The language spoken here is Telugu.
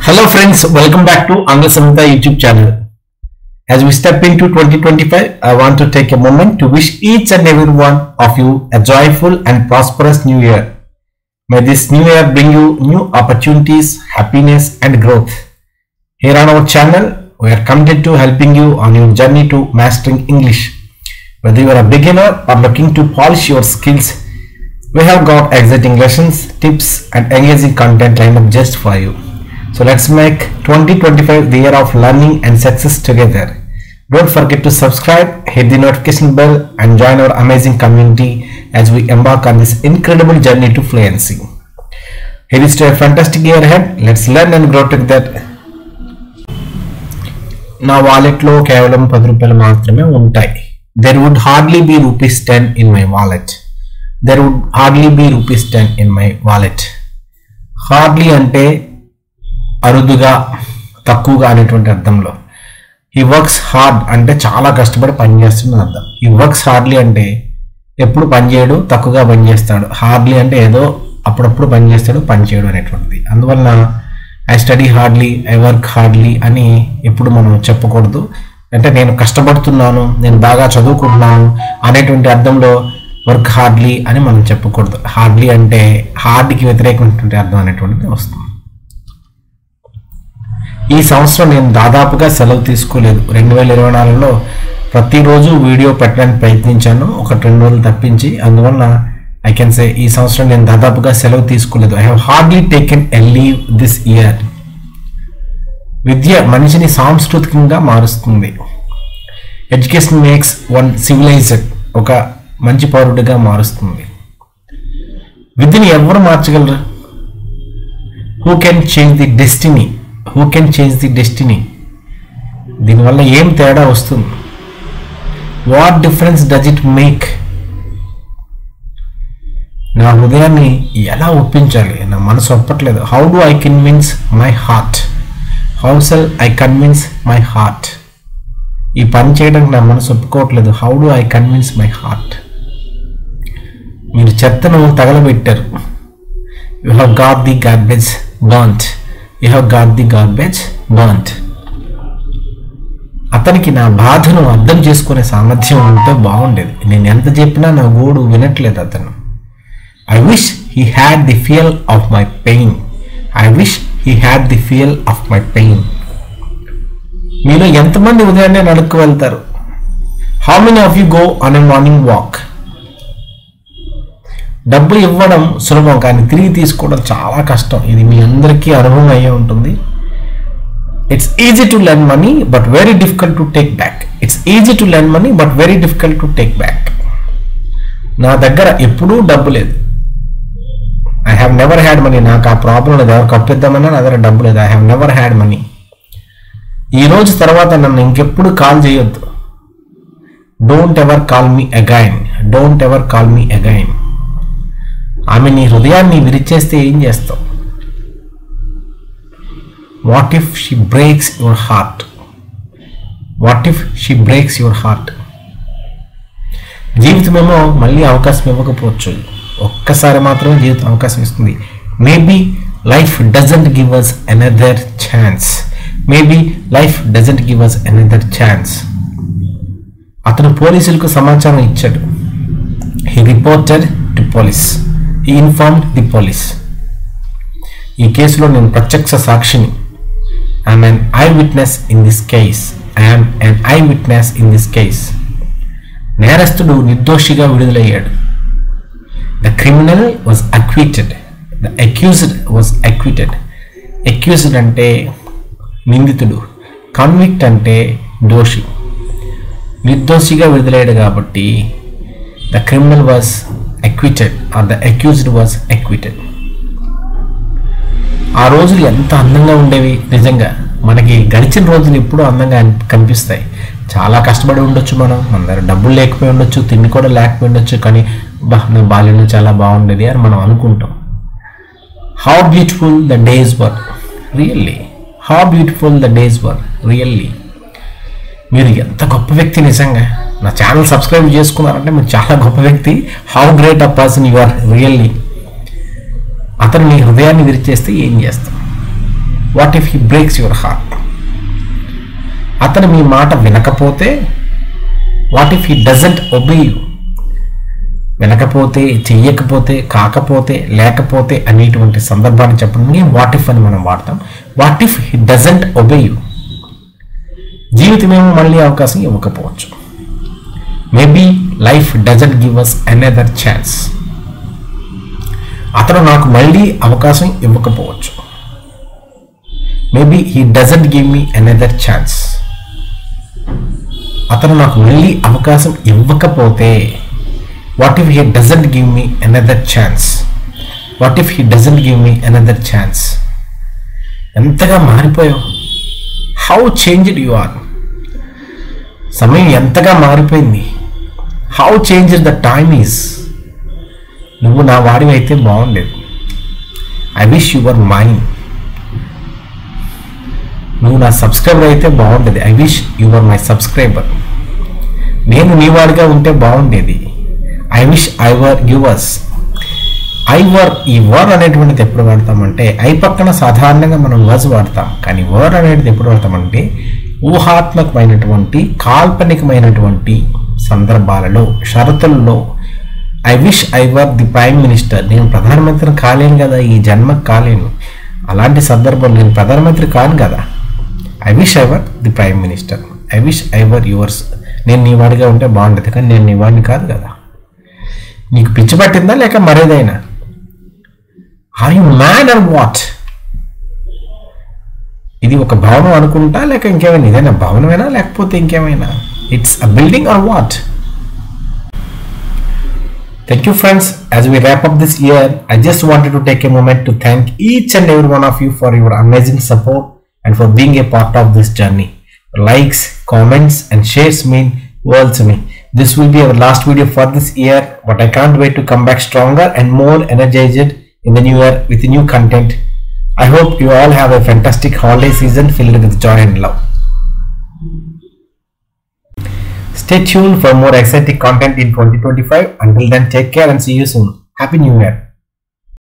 Hello friends, welcome back to Angla Samhita YouTube channel. As we step into 2025, I want to take a moment to wish each and every one of you a joyful and prosperous new year. May this new year bring you new opportunities, happiness and growth. Here on our channel, we are committed to helping you on your journey to mastering English. Whether you are a beginner or looking to polish your skills, we have got exciting lessons, tips and engaging content lined up just for you. So let's make 2025 the year of learning and success together. Don't forget to subscribe, hit the notification bell and join our amazing community as we embark on this incredible journey to fluency. Here is to a fantastic year ahead. Let's learn and grow together. నా వాలెట్లో కేవలం 10 రూపాయలు మాత్రమే ఉంటాయి. There would hardly be rupees 10 in my wallet. There would hardly be rupees 10 in my wallet. Hardly అంటే అరుదుగా, తక్కువగా అనేటువంటి అర్థంలో. హీ వర్క్స్ హార్డ్ అంటే చాలా కష్టపడి పని చేస్తున్న అర్థం. హీ వర్క్స్ హార్డ్లీ అంటే ఎప్పుడు పని చేయడు, తక్కువగా పని చేస్తాడు. హార్డ్లీ అంటే ఏదో అప్పుడప్పుడు పని చేస్తాడు, పని చేయడు అనేటువంటిది. అందువలన I study hardly, I work hardly అని ఎప్పుడు మనం చెప్పకూడదు. అంటే నేను కష్టపడుతున్నాను, నేను బాగా చదువుకుంటున్నాను అనేటువంటి అర్థంలో వర్క్ హార్డ్లీ అని మనం చెప్పకూడదు. హార్డ్లీ అంటే హార్డ్కి వ్యతిరేకమైనటువంటి అర్థం అనేటువంటిది వస్తుంది. ఈ సంవత్సరం నేను దాదాపుగా సెలవు తీసుకోలేదు. 2024లో ప్రతిరోజు వీడియో పెట్టడానికి ప్రయత్నించాను, 1-2 రోజులు తప్పించి. అందువల్ల ఐ కెన్ సే ఈ సంవత్సరం నేను దాదాపుగా సెలవు తీసుకోలేదు. I have hardly taken a leave this year. విద్య మనిషిని సాంస్కృతికంగా మారుస్తుంది. ఎడ్యుకేషన్ మేక్స్ వన్ సివిలైజ్డ్, ఒక మంచి పౌరుడిగా మారుస్తుంది. విద్యని ఎవరు మార్చగలరు? Who can change the destiny? Who can change the destiny? దీనివల్ల ఏం తేడా వస్తుంది? What difference does it make? నా హృదయాన్ని ఎలా ఒప్పించాలి? నా మనసు ఒప్పట్లేదు. How do I convince my heart? How shall I convince my heart? ఈ పని చేయడానికి నా మనసు ఒప్పుకోవట్లేదు. How do I convince my heart? మీరు చెత్తను తగలబెట్టారు. You have got the garbage burnt. You have got the garbage burnt. అతనికి నా బాధను అర్థం చేసుకునే సామర్థ్యం ఉంటే బాగుండేది. నేను ఎంత చెప్పినా నా గోడు వినట్లేదు అతను. I wish he had the feel of my pain. I wish he had the feel of my pain. మీలో ఎంతమంది ఉదయాన్నే నడుక్కు వెళ్తారు? How many of you go on a morning walk? డబ్బు ఇవ్వడం సులభం, కానీ తిరిగి తీసుకోవడం చాలా కష్టం. ఇది మీ అందరికీ అనుభవం అయ్యే ఉంటుంది. It's easy to learn money but very difficult to take back. It's easy to learn money but very difficult to take back. నా దగ్గర ఎప్పుడూ డబ్బు లేదు. I have never had money. నాకు ఆ ప్రాబ్లం లేదు. ఎవరికి అప్పిద్దామన్నా నా దగ్గర డబ్బు లేదు. I have never had money. ఈ రోజు తర్వాత నన్ను ఇంకెప్పుడు కాల్ చేయొద్దు. Don't ever call me again. Don't ever call me again. ఆమె నీ హృదయాన్ని విరిచేస్తే ఏం చేస్తావు? What if she breaks your heart? What if she breaks your heart? జీవితమేమో మళ్ళీ అవకాశం ఇవ్వకపోవచ్చు. ఒక్కసారి మాత్రమే జీవితం అవకాశం ఇస్తుంది. Maybe life doesn't give us another chance. Maybe life doesn't give us another chance. అతను పోలీసులకు సమాచారం ఇచ్చాడు. He reported to police. He informed the police. ఈ కేసులో నేను ప్రత్యక్ష సాక్షిని. I'm an eyewitness in this case. I'm an eyewitness in this case. నేరస్తుడు నిర్దోషిగా విడుదలయ్యాడు. The criminal was acquitted. The accused was acquitted. Accused అంటే నిందితుడు, కన్విక్ట్ అంటే దోషి. నిర్దోషిగా విడుదలయ్యాడు కాబట్టి the criminal was acquitted or the accused was acquitted. ఆ రోజులు ఎంత అందంగా ఉండేవి. నిజంగా మనకి గడిచిన రోజులు ఎప్పుడూ అందంగా కనిపిస్తాయి. చాలా కష్టపడి ఉండొచ్చు, మన దగ్గర డబ్బులు లేకపోయి ఉండొచ్చు, తిండి కూడా లేకపోయి ఉండొచ్చు, కానీ నా బాల్యం చాలా బాగుండేది అని మనం అనుకుంటాం. How beautiful the days were really. How beautiful the days were really. మీరు ఎంత గొప్ప వ్యక్తి. నిజంగా నా ఛానల్ సబ్స్క్రైబ్ చేసుకున్నారంటే మీరు చాలా గొప్ప వ్యక్తి. How great a person you are really. అతను నీ హృదయాన్ని విరిచేస్తే ఏం చేస్తాం? What if he breaks your heart? అతను మీ మాట వినకపోతే, what if he doesn't obey you? వినకపోతే, చెయ్యకపోతే, కాకపోతే, లేకపోతే అనేటువంటి సందర్భాన్ని చెప్పడానికి వాట్ ఇఫ్ అని మనం వాడతాం. What if he doesn't obey you? జీవితమేమో మళ్ళీ అవకాశం ఇవ్వకపోవచ్చు. Maybe life doesn't give us another chance. అతను నాకు మళ్ళీ అవకాశం ఇవ్వకపోవచ్చు. Maybe he doesn't give me another chance. అతను నాకు మళ్ళీ అవకాశం ఇవ్వకపోతే, what if he doesn't give me another chance? What if he doesn't give me another chance? ఎంతగా మారిపోయావు. How changed you are. సమయం ఎంతగా మారిపోయింది. How changed the time is. నువ్వు నా వాడివి అయితే బాగుండేది. I wish you're mine. నువ్వు నా సబ్స్క్రైబర్ అయితే బాగుండేది. I wish you're my subscriber. నేను నీ వాడిగా ఉంటే బాగుండేది. I wish I were yours. ఈ వర్ అనేటువంటిది ఎప్పుడు వాడతామంటే, ఐ పక్కన సాధారణంగా మనం వర్స్ వాడతాం, కానీ వర్ అనేది ఎప్పుడు వాడతామంటే ఊహాత్మకమైనటువంటి కాల్పనికమైనటువంటి సందర్భాలలో, షరతుల్లో. I wish I were the prime minister. నేను ప్రధానమంత్రిని కాలేను కదా, ఈ జన్మకు కాలేను. అలాంటి సందర్భం నేను ప్రధానమంత్రి కాను కదా. I wish I were the prime minister. I wish I were yours. నేను నీ వాడిగా ఉంటే బాగుంటుంది, కానీ నేను నీ వాడిని కాదు కదా. నీకు పిచ్చి పట్టిందా లేక మరేదైనా? Are you mad or what? ఇది ఒక భవనం అనుకుంటా లేక ఇంకేమైనా? ఇదైనా భవనమేనా లేకపోతే ఇంకేమైనా? It's a building or what? Thank you friends. As we wrap up this year, I just wanted to take a moment to thank each and every one of you for your amazing support and for being a part of this journey. Likes, comments and shares mean world to me. This will be our last video for this year, but I can't wait to come back stronger and more energized in the new year with new content. I hope you all have a fantastic holiday season filled with joy and love. Stay tuned for more exciting content in 2025. Until then, take care and see you soon. Happy New Year.